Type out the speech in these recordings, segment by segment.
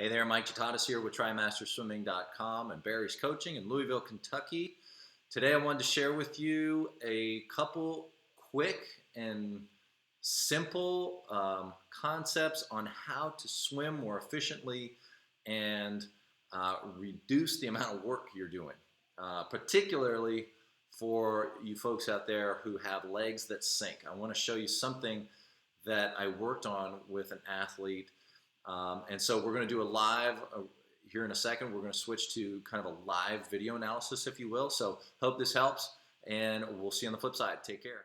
Hey there, Mike Jatatis here with TryMastersSwimming.com and Barry's Coaching in Louisville, Kentucky. Today I wanted to share with you a couple quick and simple concepts on how to swim more efficiently and reduce the amount of work you're doing, particularly for you folks out there who have legs that sink. I want to show you something that I worked on with an athlete. And so we're going to do a live here in a second. We're going to switch to kind of a live video analysis, if you will. So hope this helps, and we'll see you on the flip side. Take care.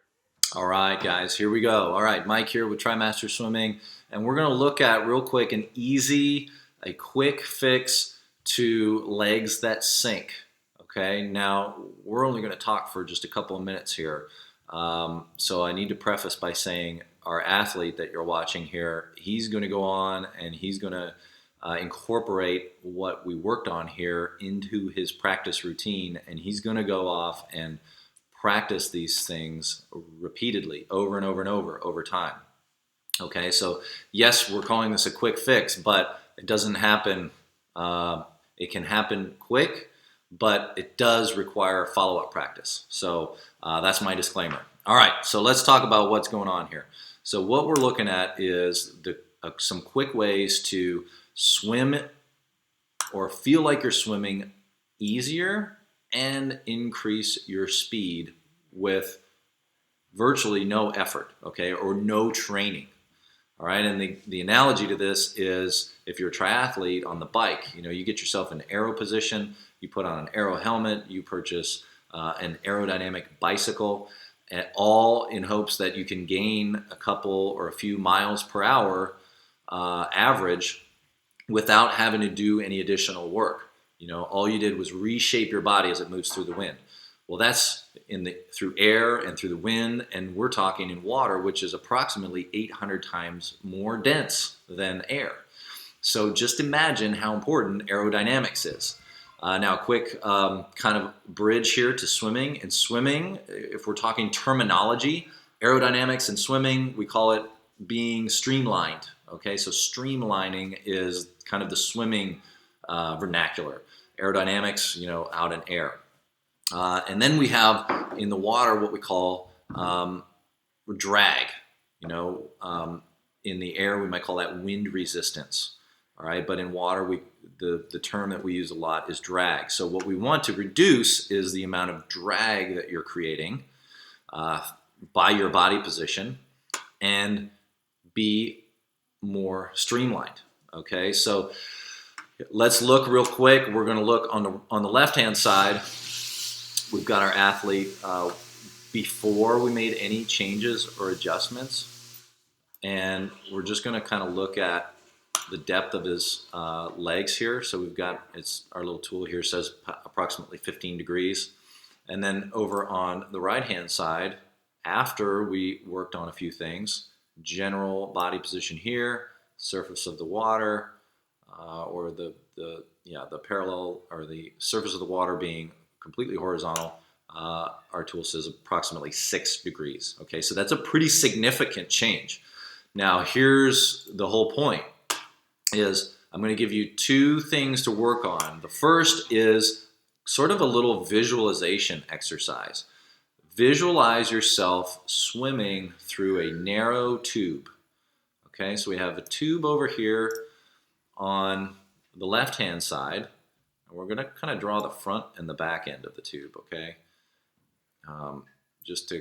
All right, guys, here we go. All right, Mike here with TryMaster Swimming, and we're going to look at real quick a quick fix to legs that sink. Okay, now we're only going to talk for just a couple of minutes here. So I need to preface by saying our athlete that you're watching here, he's going to go on and he's going to incorporate what we worked on here into his practice routine, and he's going to go off and practice these things repeatedly over and over and over time. Okay, so yes, we're calling this a quick fix, but it doesn't happen. It can happen quick, but it does require follow-up practice. So that's my disclaimer. All right, so let's talk about what's going on here. So what we're looking at is some quick ways to swim or feel like you're swimming easier and increase your speed with virtually no effort, okay, or no training. All right, and the analogy to this is if you're a triathlete on the bike, you get yourself in aero position, you put on an aero helmet, you purchase an aerodynamic bicycle, all in hopes that you can gain a couple or a few miles per hour average without having to do any additional work. All you did was reshape your body as it moves through the wind. Well, that's through air and through the wind, and we're talking in water, which is approximately 800 times more dense than air. So just imagine how important aerodynamics is. Now, a quick kind of bridge here to swimming. In swimming, if we're talking terminology, aerodynamics in swimming, we call it being streamlined. Okay, so streamlining is kind of the swimming vernacular. Aerodynamics, out in air. And then we have in the water what we call drag. In the air, we might call that wind resistance. All right, but in water, the term that we use a lot is drag. So what we want to reduce is the amount of drag that you're creating by your body position and be more streamlined. Okay, so let's look real quick. We're going to look on the left-hand side. We've got our athlete before we made any changes or adjustments, and we're just going to kind of look at the depth of his legs here. So we've got, our little tool here says approximately 15 degrees. And then over on the right-hand side, after we worked on a few things, general body position here, surface of the water, or the parallel or the surface of the water being completely horizontal, our tool says approximately 6 degrees. Okay, so that's a pretty significant change. Now here's the whole point. I'm going to give you two things to work on. The first is sort of a little visualization exercise. Visualize yourself swimming through a narrow tube. Okay, so we have a tube over here on the left-hand side, and we're going to kind of draw the front and the back end of the tube, okay? Just to,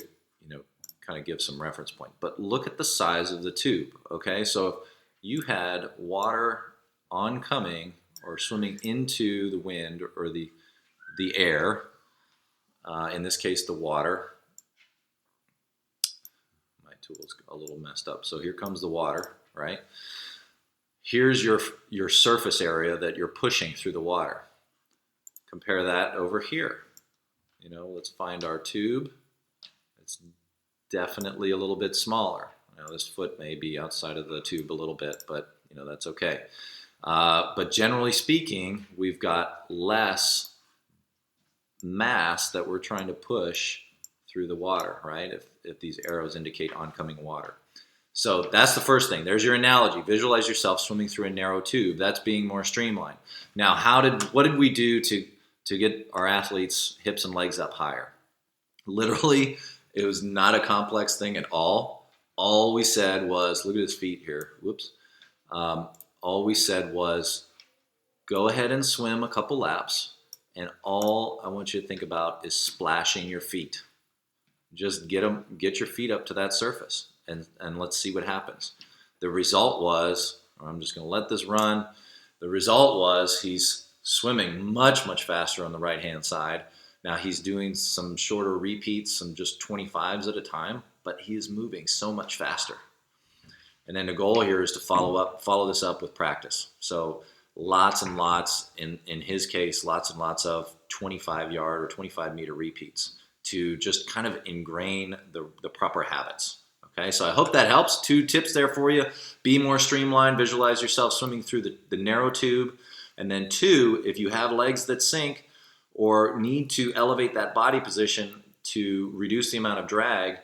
kind of give some reference point. But look at the size of the tube, okay? So if you had water oncoming or swimming into the wind or the air, in this case the water. My tool's a little messed up. So here comes the water, right? Here's your surface area that you're pushing through the water. Compare that over here. Let's find our tube. It's definitely a little bit smaller. Now this foot may be outside of the tube a little bit, but that's okay. But generally speaking, we've got less mass that we're trying to push through the water, right? If these arrows indicate oncoming water. So that's the first thing. There's your analogy. Visualize yourself swimming through a narrow tube. That's being more streamlined. Now, what did we do to get our athletes' hips and legs up higher? Literally, it was not a complex thing at all. All we said was, look at his feet here. Whoops. All we said was, go ahead and swim a couple laps, and all I want you to think about is splashing your feet. Just get your feet up to that surface, and let's see what happens. The result was, I'm just going to let this run. The result was he's swimming much, much faster on the right-hand side. Now he's doing some shorter repeats, some just 25s at a time, but he is moving so much faster. And then the goal here is to follow this up with practice. So lots and lots, in his case, lots and lots of 25-yard or 25-meter repeats to just kind of ingrain the proper habits. Okay, so I hope that helps. 2 tips there for you. Be more streamlined. Visualize yourself swimming through the narrow tube. And then 2, if you have legs that sink or need to elevate that body position to reduce the amount of drag,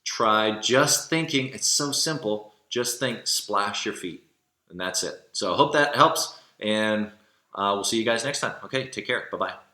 try just thinking, it's so simple, just think splash your feet. And that's it. So I hope that helps, and we'll see you guys next time. Okay, take care. Bye-bye.